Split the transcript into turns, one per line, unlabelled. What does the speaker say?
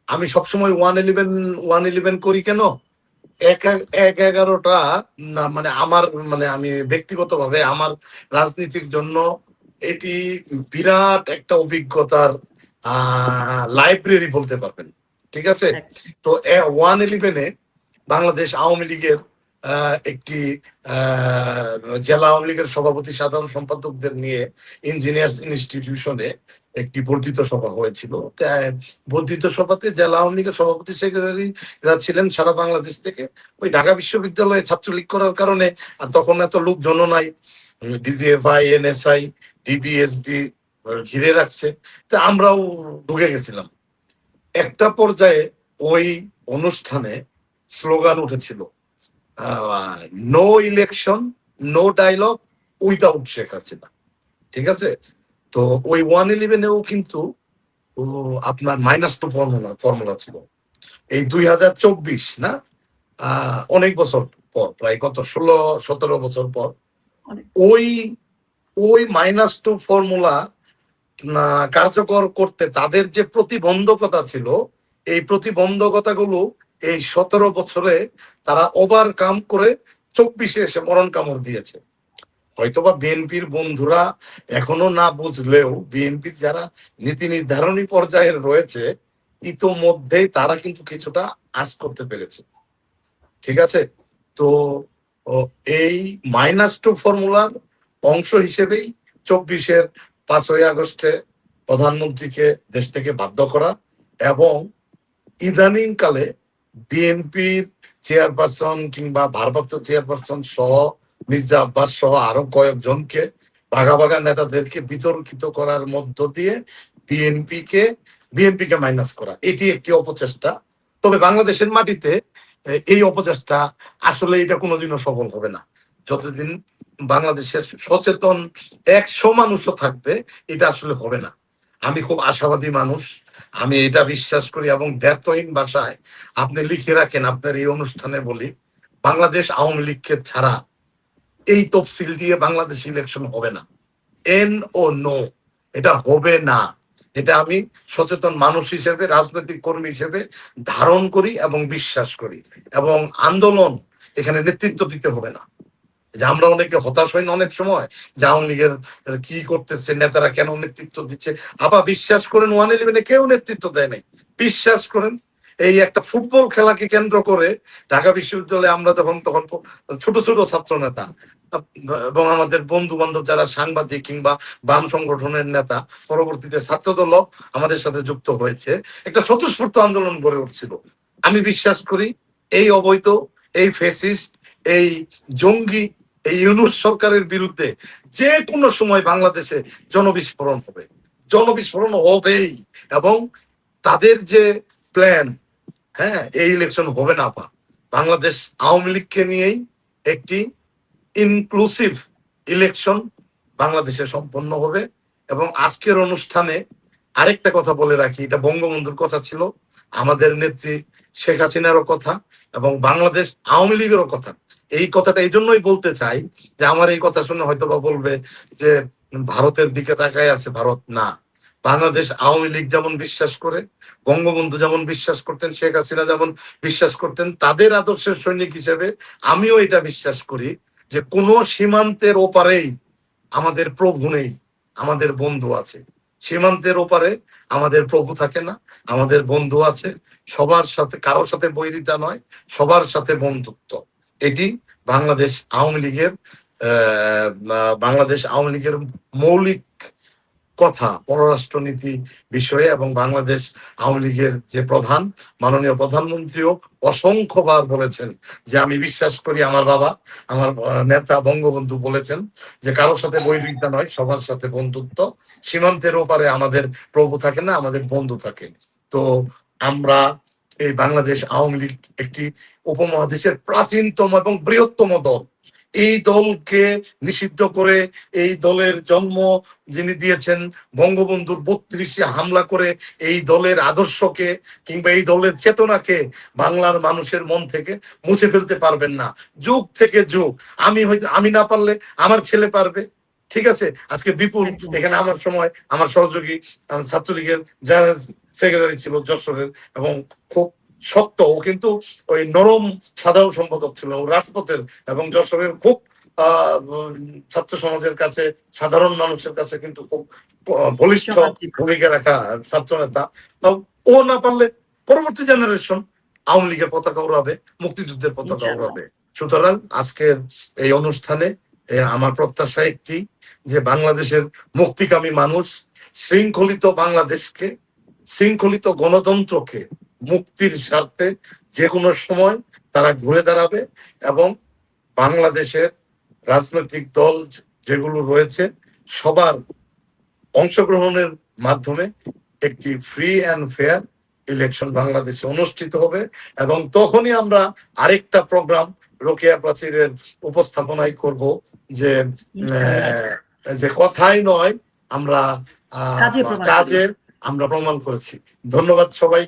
আমি সবসময় 111 করি কেন, 1-11টা না, মানে আমার, মানে আমি ব্যক্তিগতভাবে আমার রাজনীতির জন্য এটি বিরাট একটা অভিজ্ঞতার লাইব্রেরি বলতে পারবেন। ঠিক আছে। তো 111-এ বাংলাদেশ আওয়ামী লীগের একটি জেলা আওয়ামী লীগের সভাপতি সাধারণ সম্পাদকদের নিয়ে ইঞ্জিনিয়ার্স ইনস্টিটিউশনে একটি বর্ধিত সভা হয়েছিল। বর্ধিত সভাতে জেলা আওয়ামী লীগের সভাপতি সেক্রেটারিরা ছিলেন সারা বাংলাদেশ থেকে। ওই ঢাকা বিশ্ববিদ্যালয়ে ছাত্রলীগ করার কারণে, আর তখন এত লোকজন নাই, ডিজিএফআই, এনএসআই, ডিবিএসডি ঘিরে রাখছে, তা আমরাও ঢুকে গেছিলাম। একটা পর্যায়ে ওই অনুষ্ঠানে স্লোগান উঠেছিল, no election, no dialogue without Sheikh Hasina. ঠিক আছে। তো ওই 111-এও কিন্তু আপনার -2 ফর্মুলা ছিল। এই 2024 না, অনেক বছর পর, প্রায় কত 16-17 বছর পর ওই ওই -2 ফর্মুলা কার্যকর করতে তাদের যে প্রতিবন্ধকতা ছিল, এই প্রতিবন্ধকতাগুলো এই 17 বছরে তারা ওভারকাম করে 24-এ এসে মরণ কামড় দিয়েছে। হয়তোবা বিএনপির বন্ধুরা এখনো না বুঝলেও বিএনপির যারা নীতি নির্ধারণী পর্যায়ে রয়েছে ইতোমধ্যেই তারা কিন্তু কিছুটা আঁচ করতে পেরেছে। ঠিক আছে। তো এই -2 ফর্মুলার অংশ হিসেবেই 24-এর 5ই আগস্টে প্রধানমন্ত্রীকে দেশ থেকে বাধ্য করা এবং ইদানিং কালে বিএনপির চেয়ারপারসন কিংবা ভারপ্রাপ্ত চেয়ারপারসন সহ মির্জা আব্বাস সহ আরো কয়েকজনকে ভাগা ভাগা নেতাদেরকে বিতর্কিত করার মধ্য দিয়ে বিএনপিকে মাইনাস করা, এটি একটি অপচেষ্টা। তবে বাংলাদেশের মাটিতে এই অপচেষ্টা আসলে এটা কোনোদিনও সফল হবে না। যতদিন বাংলাদেশের সচেতন 100 মানুষও থাকবে এটা আসলে হবে না। আমি খুব আশাবাদী মানুষ, আমি এটা বিশ্বাস করি এবং দ্ব্যর্থহীন ভাষায় আপনি লিখে রাখেন আপনার এই অনুষ্ঠানে বলি, বাংলাদেশ আওয়ামী লীগকে ছাড়া এই তফসিল দিয়ে বাংলাদেশ ইলেকশন হবে না। এন ও নো, এটা হবে না। এটা আমি সচেতন মানুষ হিসেবে, রাজনৈতিক কর্মী হিসেবে ধারণ করি এবং বিশ্বাস করি। এবং আন্দোলন এখানে নেতৃত্ব দিতে হবে না। যে আমরা অনেকে হতাশ হই না অনেক সময় যে আওয়ামী লীগের কি করতেছে, নেতারা কেন নেতৃত্ব দিচ্ছে। আবার বিশ্বাস করেন 111-এ কেউ নেতৃত্ব দেয় নাই। বিশ্বাস করেন এই একটা ফুটবল খেলাকে কেন্দ্র করে ঢাকা বিশ্ববিদ্যালয়ে আমরা তখন ছোট ছোট ছাত্র নেতা এবং আমাদের বন্ধু বান্ধব যারা সাংবাদিক কিংবা বাম সংগঠনের নেতা, পরবর্তীতে ছাত্রদল আমাদের সাথে যুক্ত হয়েছে, একটা স্বতঃস্ফূর্ত আন্দোলন গড়ে উঠছিল। আমি বিশ্বাস করি এই অবৈধ, এই ফ্যাসিস্ট, এই জঙ্গি, এই ইউনূস সরকারের বিরুদ্ধে যে কোনো সময় বাংলাদেশে জনবিস্ফোরণ হবে, জনবিস্ফোরণ হবেই। এবং তাদের যে প্ল্যান, হ্যাঁ, এই ইলেকশন হবে না পা, বাংলাদেশ আওয়ামী লীগকে নিয়েই একটি ইনক্লুসিভ ইলেকশন বাংলাদেশে সম্পন্ন হবে। এবং আজকের অনুষ্ঠানে আরেকটা কথা বলে রাখি, এটা বঙ্গবন্ধুর কথা ছিল, আমাদের নেত্রী শেখ হাসিনারও কথা এবং বাংলাদেশ আওয়ামী লীগেরও কথা। এই কথাটা এই জন্যই বলতে চাই যে আমার এই কথা শুনে হয়তো বা বলবে যে ভারতের দিকে তাকায় আছে ভারত। না, বাংলাদেশ আওয়ামী লীগ যেমন বিশ্বাস করে, বঙ্গবন্ধু যেমন বিশ্বাস করতেন, শেখ হাসিনা যেমন বিশ্বাস করতেন, তাদের আদর্শের সৈনিক হিসেবে আমিও এটা বিশ্বাস করি যে কোনো সীমান্তের ওপারেই আমাদের প্রভু নেই, আমাদের বন্ধু আছে। সীমান্তের ওপারে আমাদের প্রভু থাকে না, আমাদের বন্ধু আছে। সবার সাথে, কারোর সাথে বৈরিতা নয়, সবার সাথে বন্ধুত্ব। এটি বাংলাদেশ আওয়ামী লীগের মৌলিক কথা পররাষ্ট্রনীতি বিষয়ে। এবং বাংলাদেশ আওয়ামী লীগের যে প্রধান, মাননীয় প্রধানমন্ত্রীও অসংখ্যবার বলেছেন যে আমি বিশ্বাস করি, আমার বাবা, আমার নেতা বঙ্গবন্ধু বলেছেন যে কারোর সাথে বৈরিতা নয়, সবার সাথে বন্ধুত্ব। সীমান্তের ওপারে আমাদের প্রভু থাকে না, আমাদের বন্ধু থাকে। তো আমরা এই বাংলাদেশ আওয়ামী লীগ একটি উপমহাদেশের প্রাচীনতম এবং বৃহত্তম দল। এই দলকে নিষিদ্ধ করে, এই দলের জন্ম যিনি দিয়েছেন বঙ্গবন্ধুর 32-এ হামলা করে এই দলের আদর্শকে কিংবা এই দলের চেতনাকে বাংলার মানুষের মন থেকে মুছে ফেলতে পারবেন না। যুগ থেকে যুগ, আমি না পারলে আমার ছেলে পারবে। ঠিক আছে। আজকে বিপুল এখানে আমার সময় আমার সহযোগী ছাত্রলীগের যারা সেক্রেটারি ছিল যশোরের, এবং খুব শক্ত, ও কিন্তু ওই নরম সাধারণ সম্পাদক ছিল, ও রাজপথের এবং যশোরের খুব ছাত্র সমাজের কাছে, সাধারণ মানুষের কাছে কিন্তু খুব বলিষ্ঠ ভূমিকা রাখা ছাত্র নেতা। ও না পারলে পরবর্তী জেনারেশন আওয়ামী লীগের পতাকা উড়াবে, মুক্তিযুদ্ধের পতাকা উড়াবে। সুতরাং আজকের এই অনুষ্ঠানে আমার প্রত্যাশা একটি, যে বাংলাদেশের মুক্তিকামী মানুষ শৃঙ্খলিত বাংলাদেশকে, শৃঙ্খলিত গণতন্ত্রকে মুক্তির স্বার্থে যে কোনো সময় তারা ঘুরে দাঁড়াবে, এবং বাংলাদেশের রাজনৈতিক দল যেগুলো রয়েছে সবার অংশগ্রহণের মাধ্যমে একটি ফ্রি অ্যান্ড ফেয়ার ইলেকশন বাংলাদেশে অনুষ্ঠিত হবে। এবং তখনই আমরা আরেকটা প্রোগ্রাম রোকেয়া প্রাচীরের উপস্থাপনায় করব, যে যে কথাই নয়, আমরা কাজে আমরা প্রমাণ করেছি। ধন্যবাদ সবাই।